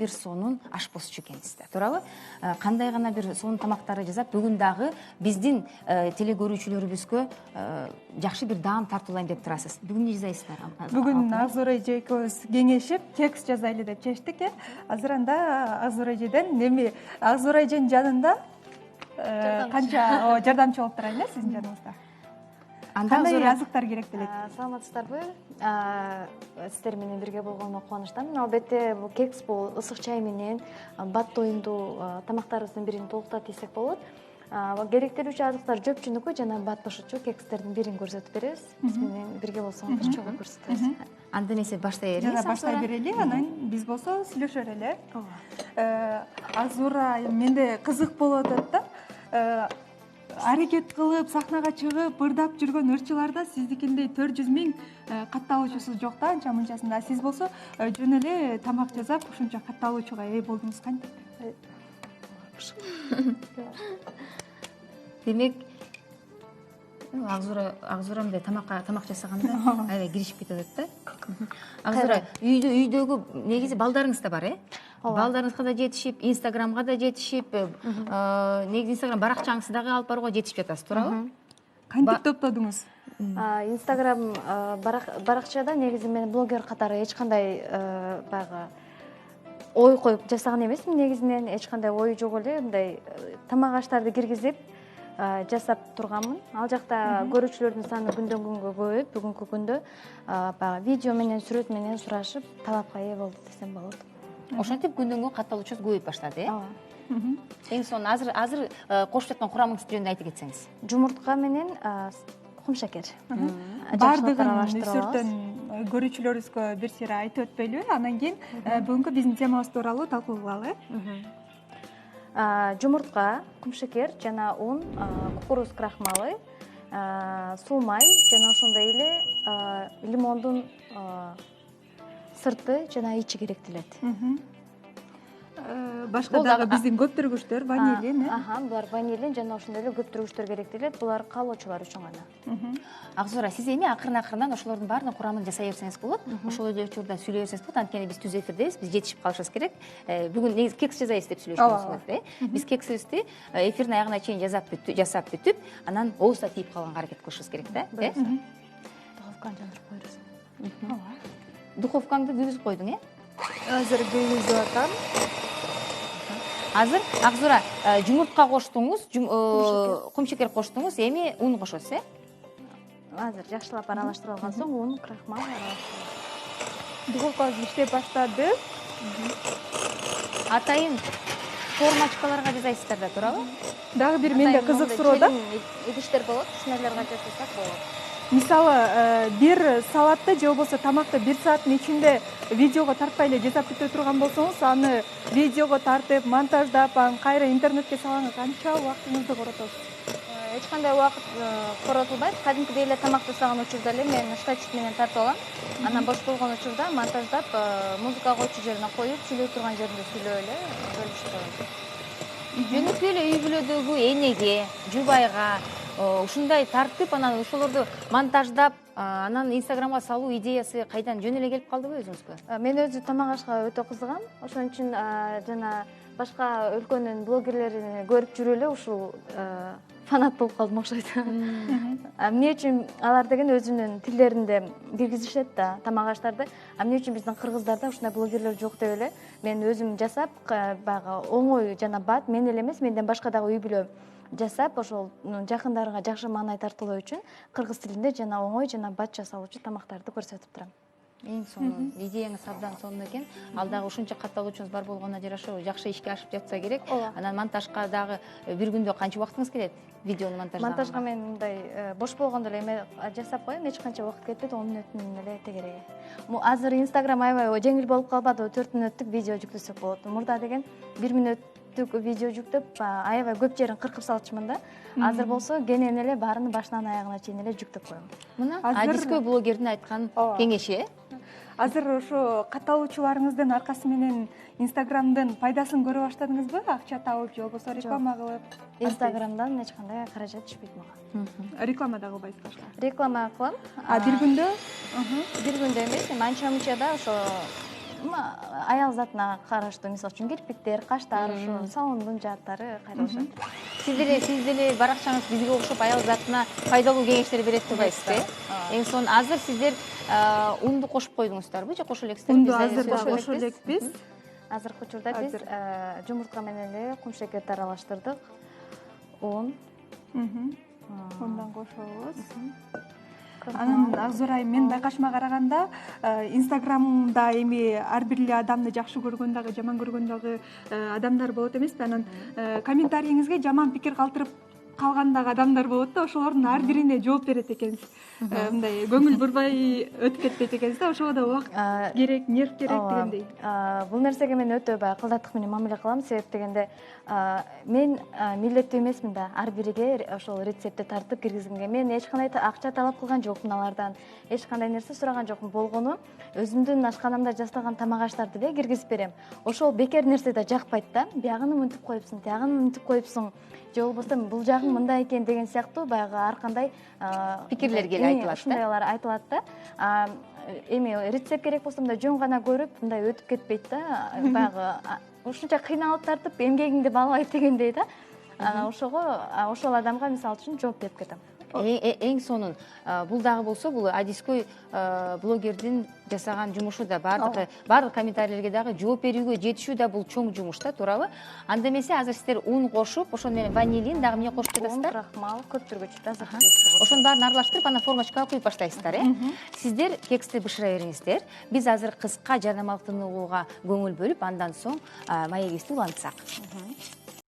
бир сонун ашпозчу экенсиз да, туурабы? Кандай гана бир сонун тамактарды жасап, бүгүн дагы биздин телекөрүүчүлөрүбүзгө жакшы бир даам тартуулайм деп турасыз. Бүгүн эмне жасайсыздар? Бүгүн Акзора эже экөөбүз кеңешип кекс жасайлы деп чечтик. Азыр анда Акзора эжеден эми Акзора эженин жанында канча жардамчы болуп турайын сиздин жаныңызда. Кандай азыктар керек делет? Саламатсыздарбы? Сиздер менен бирге болгонума кубанычтамын. Албетте, бул кекс бул ысык чай менен бат тоюндуу тамактарыбыздын бирин толуктап десек болот. Керектелүүчү азыктар жөпчүнүкү жана бат башычу кекстердин бирин көрсөтүп беребиз. Биз менен бирге болсоңуздар чогуу көрсөтөбүз. Анда эмесе баштай берели. Баштай берели, анан биз болсо сүйлөшөр эле. Акзора менде кызык болуп атат да. Аракет кылып, сахнага чыгып, ырдап жүргөн ырчыларда сиздикиндей 400 000 катталуучусу жок да, анча мынчасында. Сиз болсо жөн эле тамак жасап, ушунча катталуучуга ээ болдуңуз кантип? Демек, Акзора мындай тамак жасаганда аябай киришип кетип атат да. Акзора, үйдөгү негизи балдарыңыз да бар, э? Балдарыңызга да жетишип, Инстаграмга да жетишип, негизи Инстаграм баракчаңызды дагы алып барууга жетишип жатасыз, туурабы? Кантип топтодуңуз? Инстаграм баракчада негизи мен блогер катары эч кандай баягы ой коюп жасаган эмесмин негизинен. Эч кандай ой жок эле, мындай тамак аштарды киргизип жасап турганмын. Ал жакта көрүүчүлөрдүн саны күндөн күнгө көбөйүп, бүгүнкү күндө баягы видео менен, сүрөт менен сурашып, талапка ээ болду десем болот. Ошентип күндөн күн катталуучубуз көбөйүп баштады, э? Эң сонун азыр кошуп жаткан курамыңыз жөнүндө айтып кетсеңиз. Жумуртка менен кумшекер. Бардыгын сүрөттөн көрүүчүлөрүбүзгө бир сыйра айтып өтпөйлүбү? Анан кийин бүгүнкү биздин темабыз тууралуу талкуулайлы. Жумуртка, кумшекер жана ун, кукуруз крахмалы, суу май жана ошондой эле лимондун сырты жана ичи керектелет. Башка дагы биздин көптүргүчтөр, ванилин, булар ванилин жана ошондой эле көптүргүчтөр керектелет. Булар каалоочулар үчүн гана. Акзора, сиз эми акырын ошолордун баарынын курамын жасай берсеңиз болот. Ошол эле учурда сүйлөй берсеңиз болот. Анткени биз түз эфирдебиз, биз жетишип калышыбыз керек. Бүгүн негизи кекс жасайбыз деп сүйлөшкөнбүз, э? Биз кексибизди эфирдин аягына чейин жасап бүтүп, анан оозда тийип калганга аракет кылышыбыз керек да, э? Духовканы жандырып коерсуң. Духовкаңды күйгүзүп койдуң, э? Азыр күйгүзүп атам. Азыр Акзора жумуртка коштуңуз, кумшекер коштуңуз, эми ун кошосуз, э? Азыр жакшылап аралаштырып алган соң ун, крахмал аралаштырып. Духовкабыз иштеп баштады. Атайын формачкаларга жасайсыздар да, туурабы? Дагы бир менде кызык суроо да. Идиштер болот, ушундайларга жасасак болот. Мисалы, бир салатты же болбосо тамакты 1 сааттын ичинде видеого тартпай эле жасап бүтө турган болсоңуз, аны видеого тартып, монтаждап, анан кайра интернетке салганга канча убактыңызды коротосуз? Эч кандай убакыт коротулбайт. Кадимкидей эле тамак жасаган учурда эле мен штатчик менен тартып алам. Анан бош болгон учурда монтаждап, музыка койчу жерине коюп, сүйлөй турган жеринде сүйлөп эле бөлүшүп коем. Жөнөкөй эле үй бүлөдөгү энеге, жубайга ушундай тартып, анан ошолорду монтаждап, анан Инстаграмга салуу идеясы кайдан жөн эле келип калдыбы өзүңүзгө? Мен өзү тамак ашка өтө кызыгам. Ошон үчүн жана башка өлкөнүн блогерлерин көрүп жүрүп эле ушул фанат болуп калдым окшойт. Эмне үчүн алар деген өзүнүн тилдеринде киргизишет да тамак аштарды. Эмне үчүн биздин кыргыздарда ушундай блогерлер жок деп эле мен өзүм жасап, баягы оңой жана бат мен эле эмес, менден башка дагы үй бүлө жасап, ошол жакындарга жакшы маанай тартуулоо үчүн кыргыз тилинде жана оңой жана бат жасалуучу тамактарды көрсөтүп турам. Эң сонун идеяңыз абдан сонун экен. Ал дагы ушунча катталуучуңуз бар болгоnuна жараша жакшы ишке ашып жатса керек. Анан монтажга дагы бир күндө канча убактыңыз кетет? Видеону монтаждаганга? Монтажга мен мындай бош болгондо эле эме жасап коем, эч канча убакыт кетпейт, 10 мүнөттүн эле тегереги. Азыр Инстаграм аябай жеңил болуп калбадыбы, 4 мүнөттүк видео жүктөсөк болот. Мурда деген 1 мүнөттүк видео жүктөп, аябай көп жерин кыркып салчумун да. Азыр болсо кенен эле баарын башынан аягына чейин эле жүктөп коем. Мына адискө блогердин айткан кеңеши, э? Азыр ошо катталуучуларыңыздын аркасы менен Инстаграмдын пайдасын көрө баштадыңызбы? Акча табып же болбосо реклама кылып? Инстаграмдан эч кандай каражат түшпөйт мага. Реклама да кылбайсыз башка? Реклама кылам. Бир күндө? Бир күндө эмес, анча мынча да ошо аял затына караштуу, мисалы үчүн кирпиктер, каштар, ушу салондун жааттары кайрылышат. Сиз деле баракчаңыз бизге окшоп аял затына пайдалуу кеңештер берет турбайсызбы? Эң сонун азыр сиздер унду кошуп койдуңуздарбы же кошо элексиздер? Унду азыр да кошо элекпиз. Азыркы учурда биз жумуртка менен эле кумшекерди аралаштырдык. Un. Ondan кошобуз. Анан Акзорай, мен байкашыма караганда Инстаграмда эми ар бир эле адамды жакшы көргөн дагы, жаман көргөн дагы адамдар болот эмеспи? Анан комментарийиңизге жаман пикир калтырып калган дагы адамдар болот да, ошолордун ар бирине жооп берет экенсиз. Мындай көңүл бурбай өтүп кетпейт экенсиз да, ошого да убакыт керек, нерв керек дегендей. Бул нерсеге мен өтө баягы кылдаттык менен мамиле кылам, себеп дегенде мен милдеттүү эмесмин да ар бириге ошол рецептти тартып киргизгенге. Мен эч кандай акча талап кылган жокмун алардан, эч кандай нерсе сураган жокмун. Болгону өзүмдүн ашканамда жасаган тамак аштарды эле киргизип берем. Ошол бекер нерсе да жакпайт да. Биягын мынтип коюпсуң, тиягын мынтип коюпсуң, же болбосо бул жагың мындай экен деген сыяктуу баягы ар кандай пикирлер келип айтылат да. Ушундайлар айтылат да. Эми рецепт керек болсо мындай жөн гана көрүп, мындай өтүп кетпейт да. Баягы ушунча кыйналып тартып эмгегиңди баалабайт дегендей да. Ошого ошол адамга мисалы үчүн жооп берип кетем. Эң сонун бул дагы болсо, бул адискөй блогердин жасаган жумушу да баардык комментарийлерге дагы жооп берүүгө жетишүү да бул чоң жумуш да, туурабы? Анда эмесе азыр сиздер un кошуп, ошону менен ванилин дагы эмне кошуп жатасыздар? Крахмал, көптүргүч, таза. Ошонун баарын аралаштырып, анан формочкага куюп баштайсыздар, Сиздер кексти бышыра бериңиздер. Биз азыр кыска жарнамалык тыныгууга көңүл бөлүп, андан соң маегибизди улантсак.